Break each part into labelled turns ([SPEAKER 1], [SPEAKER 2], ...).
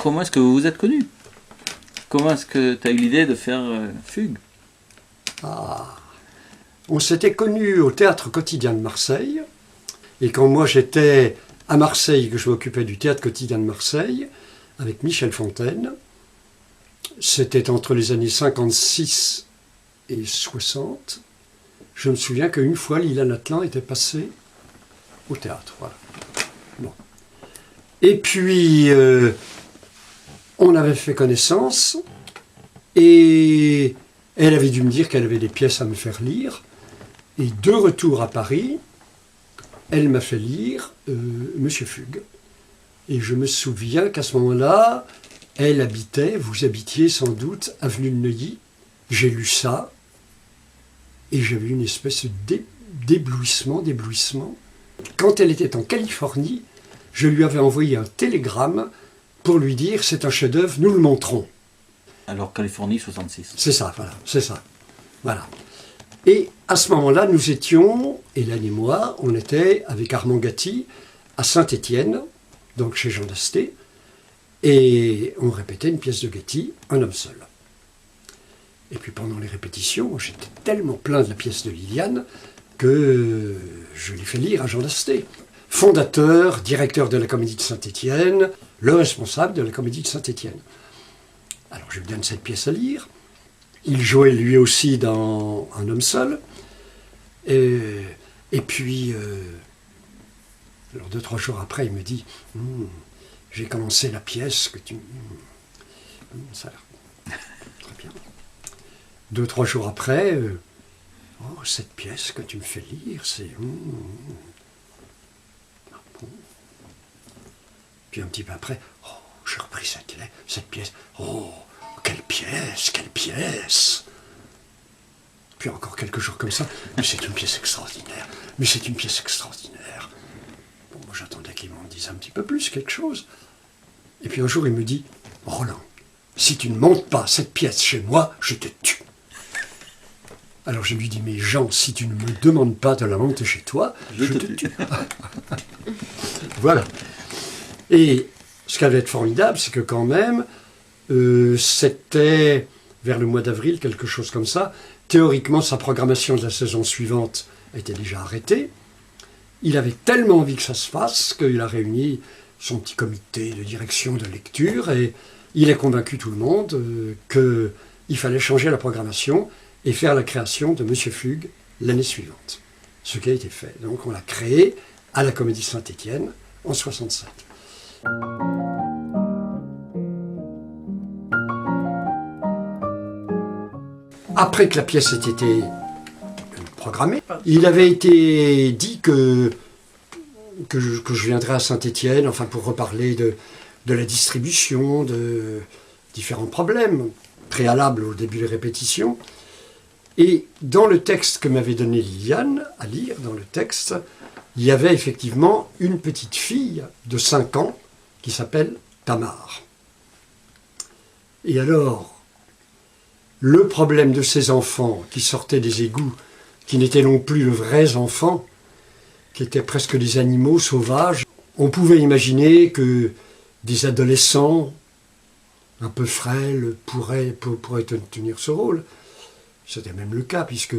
[SPEAKER 1] comment est-ce que vous vous êtes connus? Comment est-ce que tu as eu l'idée de faire Fugue?
[SPEAKER 2] On s'était connus au Théâtre Quotidien de Marseille. Et quand moi j'étais à Marseille, que je m'occupais du Théâtre Quotidien de Marseille, avec Michel Fontaine, c'était entre les années 56 et 60. Je me souviens qu'une fois, Liliane Atlan était passée au théâtre. Voilà. Bon. Et puis, on avait fait connaissance, et elle avait dû me dire qu'elle avait des pièces à me faire lire. Et de retour à Paris, elle m'a fait lire Monsieur Fugue. Et je me souviens qu'à ce moment-là, vous habitiez sans doute avenue de Neuilly. J'ai lu ça, et j'avais une espèce d'éblouissement. Quand elle était en Californie, je lui avais envoyé un télégramme pour lui dire « c'est un chef-d'œuvre, nous le montrons ».
[SPEAKER 1] Alors Californie 66.
[SPEAKER 2] C'est ça, voilà, c'est ça. Voilà. Et à ce moment-là, nous étions, Hélène et moi, on était avec Armand Gatti à Saint-Étienne, donc chez Jean Dasté, et on répétait une pièce de Gatti, Un homme seul. Et puis pendant les répétitions, j'étais tellement plein de la pièce de Liliane que je l'ai fait lire à Jean Dasté. Fondateur, directeur de la Comédie de Saint-Étienne, le responsable de la Comédie de Saint-Étienne. Alors je lui donne cette pièce à lire. Il jouait lui aussi dans Un homme seul. Et puis, alors 2-3 jours après, il me dit j'ai commencé la pièce que tu... ça a l'air très bien. 2-3 jours après, cette pièce que tu me fais lire, c'est... Bon. Puis un petit peu après, j'ai repris cette pièce. Oh, quelle pièce, quelle pièce! Puis encore quelques jours comme ça, mais c'est une pièce extraordinaire, mais c'est une pièce extraordinaire. Bon, moi j'attendais qu'il m'en dise un petit peu plus, quelque chose. Et puis un jour il me dit, Roland, si tu ne montes pas cette pièce chez moi, je te tue. Alors je lui dis, mais Jean, si tu ne me demandes pas de la monter chez toi, je te tue. Voilà. Et ce qui allait être formidable, c'est que quand même, c'était vers le mois d'avril, quelque chose comme ça. Théoriquement, sa programmation de la saison suivante était déjà arrêtée. Il avait tellement envie que ça se fasse qu'il a réuni son petit comité de direction de lecture et il a convaincu tout le monde qu'il fallait changer la programmation et faire la création de Monsieur Fugue l'année suivante. Ce qui a été fait. Donc on l'a créé à la Comédie Saint-Étienne en 67. Après que la pièce ait été programmée, il avait été dit que je viendrais à Saint-Étienne, enfin pour reparler de la distribution, de différents problèmes préalables au début des répétitions. Et dans le texte que m'avait donné Liliane à lire, dans le texte, il y avait effectivement une petite fille de 5 ans qui s'appelle Tamar. Et alors, le problème de ces enfants qui sortaient des égouts, qui n'étaient non plus de vrais enfants, qui étaient presque des animaux sauvages, on pouvait imaginer que des adolescents un peu frêles pourraient tenir ce rôle. C'était même le cas, puisque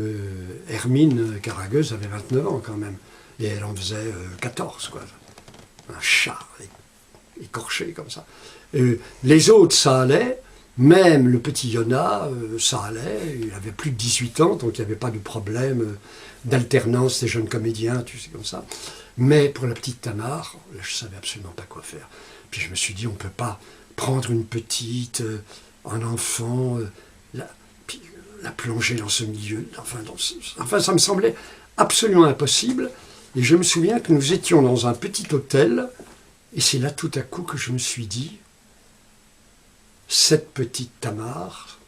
[SPEAKER 2] Hermine Caragueuse avait 29 ans quand même, et elle en faisait 14, quoi. Un chat écorché comme ça. Les autres, ça allait, même le petit Yona, ça allait, il avait plus de 18 ans, donc il n'y avait pas de problème d'alternance des jeunes comédiens, tu sais, comme ça. Mais pour la petite Tamar, là, je ne savais absolument pas quoi faire. Puis je me suis dit, on ne peut pas prendre une petite, un enfant, la plonger dans ce milieu. Enfin, ça me semblait absolument impossible. Et je me souviens que nous étions dans un petit hôtel, et c'est là tout à coup que je me suis dit, cette petite Tamar,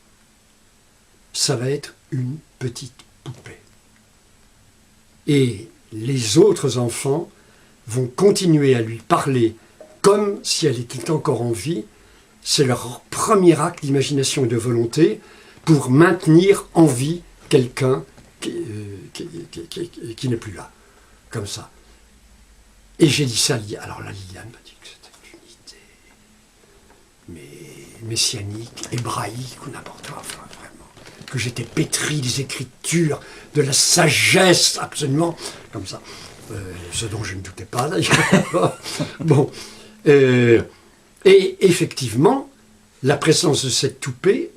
[SPEAKER 2] ça va être une petite poupée. Et les autres enfants vont continuer à lui parler comme si elle était encore en vie. C'est leur premier acte d'imagination et de volonté pour maintenir en vie quelqu'un qui n'est plus là, comme ça. Et j'ai dit ça à Liliane. Alors la Liliane m'a dit que c'était une idée. messianique, hébraïque ou n'importe quoi, enfin, vraiment. Que j'étais pétri des Écritures, de la sagesse, absolument, comme ça. Ce dont je ne doutais pas, d'ailleurs. Bon. Et effectivement, la présence de cette poupée,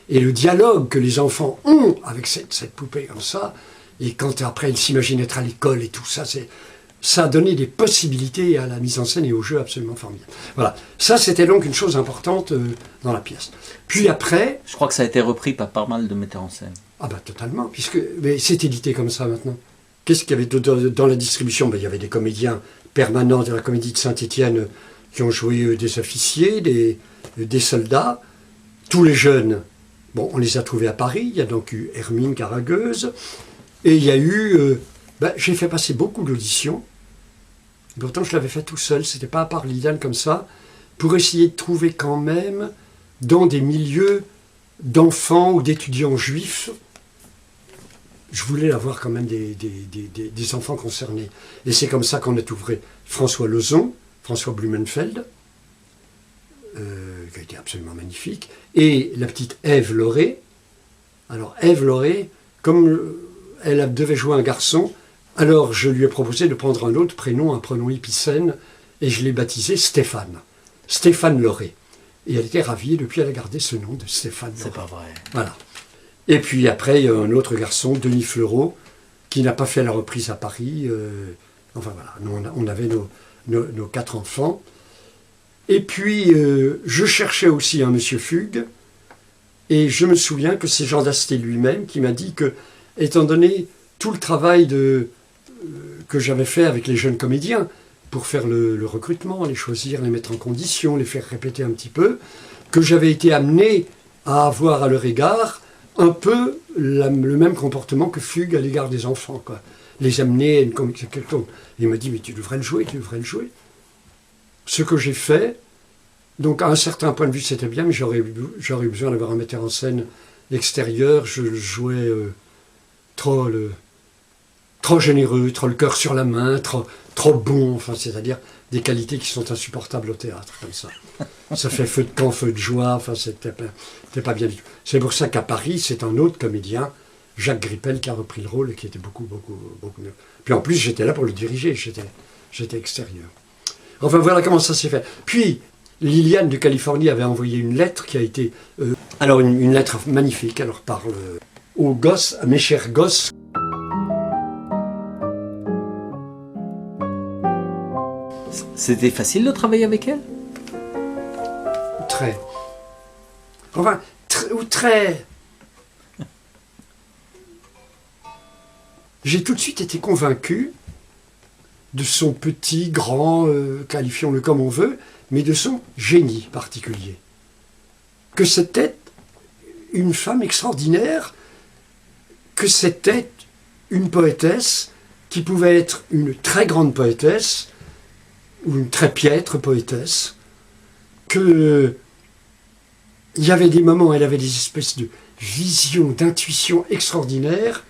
[SPEAKER 2] et le dialogue que les enfants ont avec cette poupée comme ça, et quand après ils s'imaginent être à l'école et tout ça, ça a donné des possibilités à la mise en scène et au jeu absolument formidables. Voilà, ça c'était donc une chose importante dans la pièce. Puis après...
[SPEAKER 1] Je crois que ça a été repris par pas mal de metteurs en scène.
[SPEAKER 2] Ah bah totalement, mais c'est édité comme ça maintenant. Qu'est-ce qu'il y avait dans la distribution? Il y avait des comédiens permanents de la Comédie de Saint-Étienne qui ont joué des officiers, des soldats, tous les jeunes. Bon, on les a trouvés à Paris, il y a donc eu Hermine Caragueuse, et il y a eu... j'ai fait passer beaucoup d'auditions, pourtant je l'avais fait tout seul, c'était pas à part Liliane comme ça, pour essayer de trouver quand même, dans des milieux d'enfants ou d'étudiants juifs, je voulais avoir quand même des enfants concernés. Et c'est comme ça qu'on a trouvé François Lozon, François Blumenfeld, qui a été absolument magnifique, et la petite Ève Lauré. Alors Ève Lauré, comme elle devait jouer un garçon, alors je lui ai proposé de prendre un autre prénom, un prénom épicène, et je l'ai baptisé Stéphane. Stéphane Lauré. Et elle était ravie, et depuis elle a gardé ce nom de Stéphane Lauré.
[SPEAKER 1] C'est pas vrai.
[SPEAKER 2] Voilà. Et puis après, il y a un autre garçon, Denis Fleureau, qui n'a pas fait la reprise à Paris. Enfin voilà, nous, on avait nos 4 enfants. Et puis, je cherchais aussi un monsieur Fugue, et je me souviens que c'est Jean Dasté lui-même qui m'a dit que, étant donné tout le travail que j'avais fait avec les jeunes comédiens, pour faire le recrutement, les choisir, les mettre en condition, les faire répéter un petit peu, que j'avais été amené à avoir à leur égard un peu le même comportement que Fugue à l'égard des enfants, quoi. Les amener à une comédie. Il m'a dit, mais tu devrais le jouer, tu devrais le jouer. Ce que j'ai fait, donc à un certain point de vue c'était bien, mais j'aurais eu besoin d'avoir un metteur en scène extérieur. Je jouais trop généreux, trop le cœur sur la main, trop bon, enfin, c'est-à-dire des qualités qui sont insupportables au théâtre, comme ça. Ça fait feu de camp, feu de joie, enfin, c'était pas bien du tout. C'est pour ça qu'à Paris, c'est un autre comédien, Jacques Grippel, qui a repris le rôle et qui était beaucoup mieux. Puis en plus, j'étais là pour le diriger, j'étais extérieur. Enfin, voilà comment ça s'est fait. Puis, Liliane de Californie avait envoyé une lettre qui a été... alors, une lettre magnifique, alors parle aux gosses, à mes chers gosses.
[SPEAKER 1] C'était facile de travailler avec elle?
[SPEAKER 2] Très. Enfin, très... J'ai tout de suite été convaincu de son petit, grand, qualifions-le comme on veut, mais de son génie particulier. Que c'était une femme extraordinaire, que c'était une poétesse qui pouvait être une très grande poétesse ou une très piètre poétesse, que il y avait des moments où elle avait des espèces de visions, d'intuitions extraordinaires,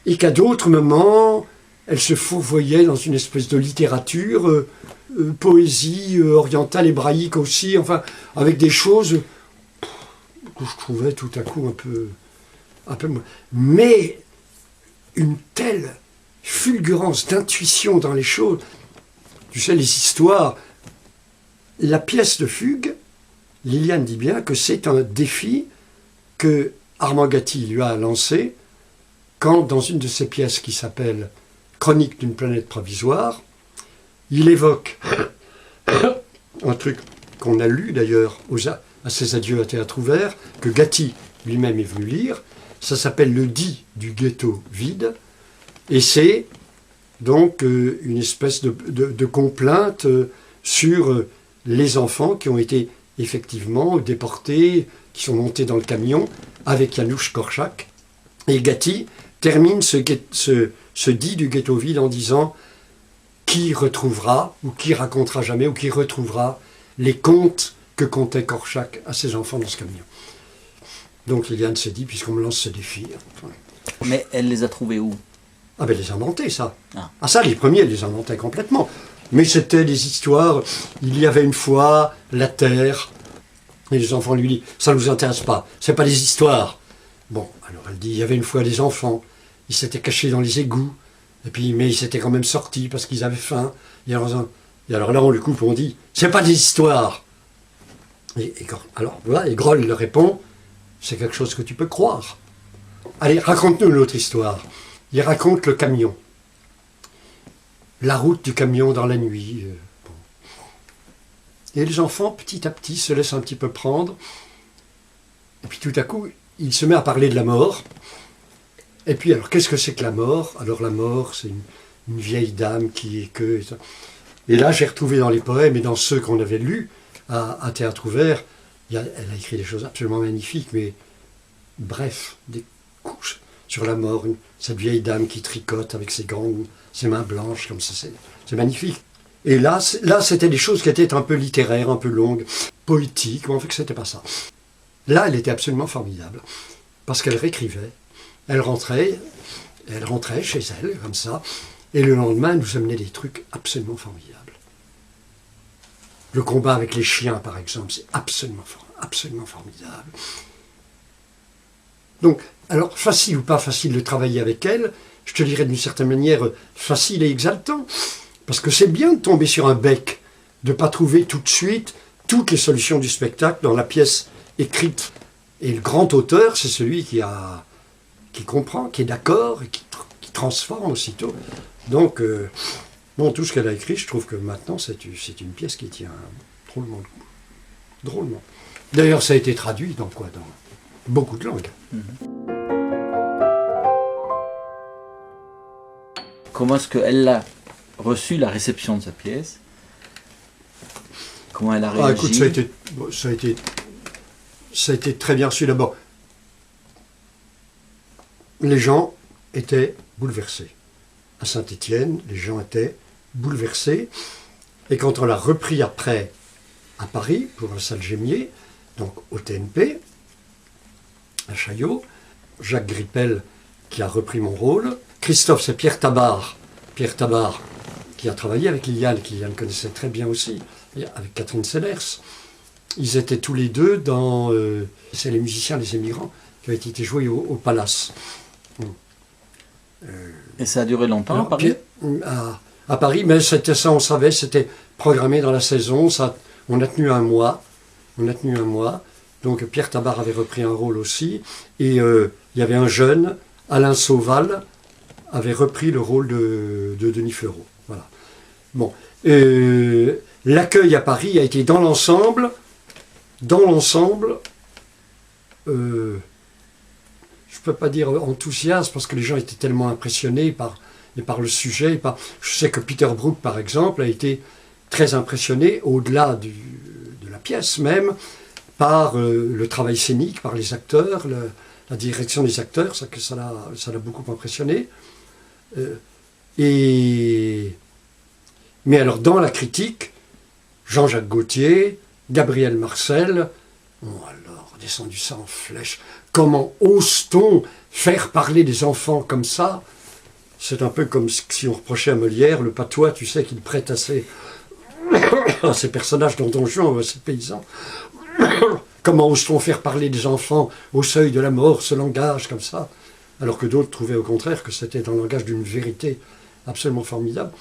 [SPEAKER 2] et qu'à d'autres moments, elle se fourvoyait dans une espèce de littérature, poésie orientale, hébraïque aussi, enfin, avec des choses que je trouvais tout à coup un peu mais une telle fulgurance d'intuition dans les choses. Tu sais, les histoires, la pièce de Fugue, Liliane dit bien que c'est un défi que Armand Gatti lui a lancé quand, dans une de ses pièces qui s'appelle Chronique d'une planète provisoire, il évoque un truc qu'on a lu d'ailleurs à ses adieux à théâtre ouvert, que Gatti lui-même est venu lire. Ça s'appelle Le dit du ghetto vide, et c'est donc une espèce de complainte sur les enfants qui ont été effectivement déportés, qui sont montés dans le camion avec Janusz Korczak. Et Gatti termine ce dit du ghetto vide en disant « Qui retrouvera, ou qui racontera jamais, ou qui retrouvera les contes que contait Korczak à ses enfants dans ce camion ?» Donc Liliane s'est dit, puisqu'on me lance ce défi... Enfin,
[SPEAKER 1] mais elle les a trouvés où?
[SPEAKER 2] Ah ben, elle les a inventés, ça.
[SPEAKER 1] Ah.
[SPEAKER 2] Ah ça, les premiers, elle les inventait complètement. Mais c'était des histoires, il y avait une fois la terre, et les enfants lui disent, ça ne nous intéresse pas, c'est pas des histoires. Bon, alors elle dit, il y avait une fois des enfants, ils s'étaient cachés dans les égouts, et puis, mais ils s'étaient quand même sortis parce qu'ils avaient faim. Et alors là, on lui coupe, on dit, c'est pas des histoires. Alors, voilà, et Groll leur répond, c'est quelque chose que tu peux croire. Allez, raconte-nous une autre histoire. Il raconte le camion. La route du camion dans la nuit. Bon. Et les enfants, petit à petit, se laissent un petit peu prendre. Et puis tout à coup, il se met à parler de la mort. Et puis alors, qu'est-ce que c'est que la mort? Alors la mort, c'est une vieille dame qui est que... Et là, j'ai retrouvé dans les poèmes et dans ceux qu'on avait lus à Théâtre Ouvert, elle a écrit des choses absolument magnifiques, mais bref, des couches sur la mort, cette vieille dame qui tricote avec ses mains blanches, comme ça, c'est magnifique. Et là, c'était des choses qui étaient un peu littéraires, un peu longues, poétiques, mais en fait, c'était pas ça. Là, elle était absolument formidable, parce qu'elle réécrivait, elle rentrait chez elle, comme ça, et le lendemain, elle nous amenait des trucs absolument formidables. Le combat avec les chiens, par exemple, c'est absolument formidable. Donc, alors, facile ou pas facile de travailler avec elle, je te dirais d'une certaine manière facile et exaltant, parce que c'est bien de tomber sur un bec, de ne pas trouver tout de suite toutes les solutions du spectacle dans la pièce écrite. Et le grand auteur, c'est celui qui comprend, qui est d'accord et qui transforme aussitôt. Donc, bon, tout ce qu'elle a écrit, je trouve que maintenant, c'est une pièce qui tient drôlement le coup. Drôlement. D'ailleurs, ça a été traduit dans beaucoup de langues.
[SPEAKER 1] Comment est-ce qu'elle a reçu la réception de sa pièce? Comment elle a réagi?
[SPEAKER 2] Écoute, ça a été très bien reçu. D'abord, les gens étaient bouleversés. À Saint-Étienne, les gens étaient bouleversés. Et quand on l'a repris après à Paris, pour la salle Gémier, donc au TNP, à Chaillot, Jacques Grippel qui a repris mon rôle, Christophe, c'est Pierre Tabar, qui a travaillé avec Liliane, que Liliane connaissait très bien aussi, avec Catherine Sellers. Ils étaient tous les deux dans... c'est les musiciens des émigrants qui avaient été joués au Palace.
[SPEAKER 1] Et ça a duré longtemps à Paris?
[SPEAKER 2] À Paris, mais c'était ça, on savait, c'était programmé dans la saison. On a tenu un mois. Donc Pierre Tabar avait repris un rôle aussi. Et il y avait un jeune, Alain Sauval, avait repris le rôle de Denis Fleurot. Voilà. Bon. L'accueil à Paris a été dans l'ensemble, je ne peux pas dire enthousiaste, parce que les gens étaient tellement impressionnés par le sujet. Je sais que Peter Brook, par exemple, a été très impressionné, au-delà de la pièce même, par le travail scénique, par les acteurs, la direction des acteurs, ça l'a beaucoup impressionné. Mais alors, dans la critique, Jean-Jacques Gaultier, Gabriel Marcel, ont alors descendu ça en flèche. Comment ose-t-on faire parler des enfants comme ça? C'est un peu comme si on reprochait à Molière le patois, tu sais, qu'il prête à ces personnages dans Don Juan, ces paysans. Comment ose-t-on faire parler des enfants au seuil de la mort, ce langage comme ça? Alors que d'autres trouvaient au contraire que c'était un langage d'une vérité absolument formidable.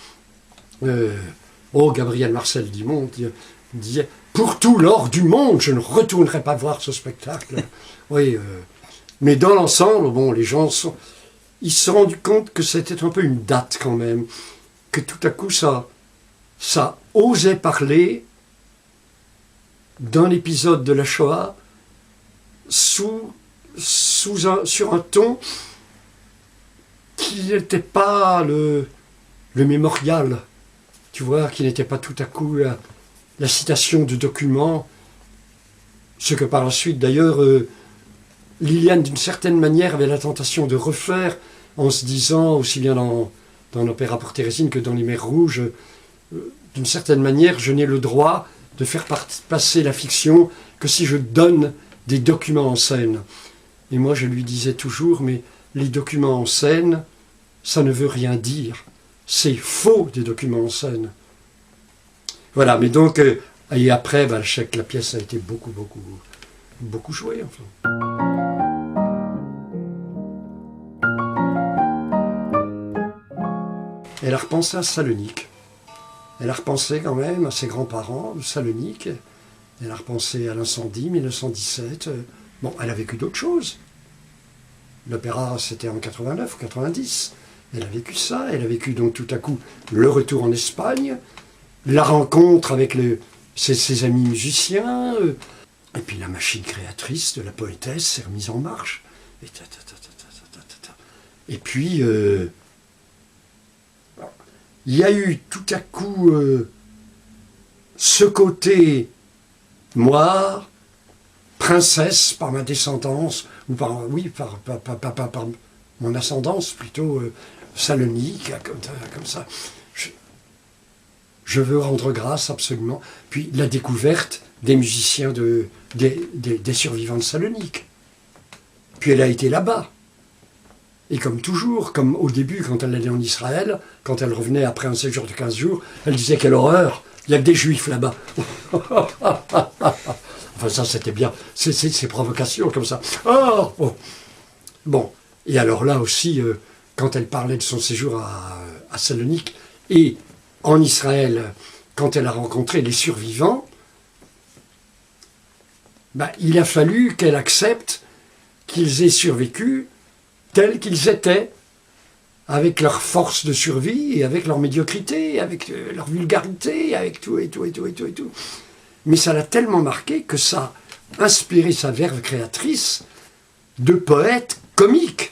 [SPEAKER 2] Gabriel Marcel disait « Pour tout l'or du monde, je ne retournerai pas voir ce spectacle. » Oui, mais dans l'ensemble, bon, les gens ils se sont rendus compte que c'était un peu une date quand même, que tout à coup ça osait parler d'un épisode de la Shoah sur un ton qui n'était pas le mémorial, tu vois, qui n'était pas tout à coup la citation de documents, ce que par la suite d'ailleurs Liliane d'une certaine manière avait la tentation de refaire en se disant, aussi bien dans l'opéra pour Thérésine que dans Les Mers Rouges, d'une certaine manière je n'ai le droit de faire passer la fiction que si je donne des documents en scène. Et moi je lui disais toujours, mais les documents en scène, ça ne veut rien dire. C'est faux des documents en scène. Voilà, mais donc, et après, bah, la pièce a été beaucoup jouée. Enfin. Elle a repensé à Salonique. Elle a repensé quand même à ses grands-parents de Salonique. Elle a repensé à l'incendie, 1917. Bon, elle a vécu d'autres choses. L'opéra, c'était en 89 ou 90. Elle a vécu ça. Elle a vécu donc tout à coup le retour en Espagne, la rencontre avec ses amis musiciens, et puis la machine créatrice de la poétesse s'est remise en marche. Et puis, il y a eu tout à coup ce côté moi, princesse par ma descendance, ou par mon ascendance plutôt, Salonique, comme ça. Je veux rendre grâce absolument. Puis la découverte des musiciens, des survivants de Salonique. Puis elle a été là-bas. Et comme toujours, comme au début, quand elle allait en Israël, quand elle revenait après un séjour de 15 jours, elle disait « Quelle horreur, il n'y a que des juifs là-bas !» Enfin ça, c'était bien. Ces provocations comme ça. Oh, oh. Bon, et alors là aussi, quand elle parlait de son séjour à Salonique, et en Israël, quand elle a rencontré les survivants, ben, il a fallu qu'elle accepte qu'ils aient survécu tels qu'ils étaient, avec leur force de survie, et avec leur médiocrité, avec leur vulgarité, avec tout et tout et tout et tout et tout. Mais ça l'a tellement marqué que ça a inspiré sa verve créatrice de poète comique.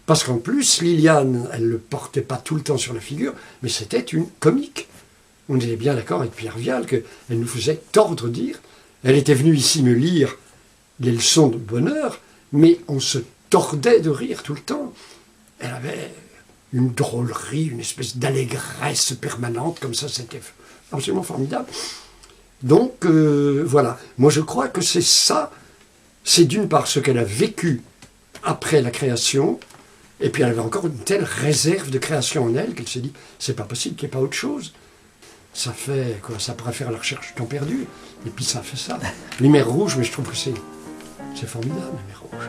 [SPEAKER 2] Parce qu'en plus, Liliane, elle ne le portait pas tout le temps sur la figure, mais c'était une comique. On était bien d'accord avec Pierre Vial qu'elle nous faisait tordre dire. Elle était venue ici me lire les leçons de bonheur, mais on se tordait de rire tout le temps. Elle avait une drôlerie, une espèce d'allégresse permanente, comme ça, c'était absolument formidable. Donc, voilà. Moi, je crois que c'est ça. C'est d'une part ce qu'elle a vécu après la création, et puis elle avait encore une telle réserve de création en elle qu'elle s'est dit, c'est pas possible qu'il n'y ait pas autre chose. Ça fait, quoi, ça pourrait faire la recherche du temps perdu, et puis ça fait ça. Les mers rouges, mais je trouve que c'est formidable, les mers rouges.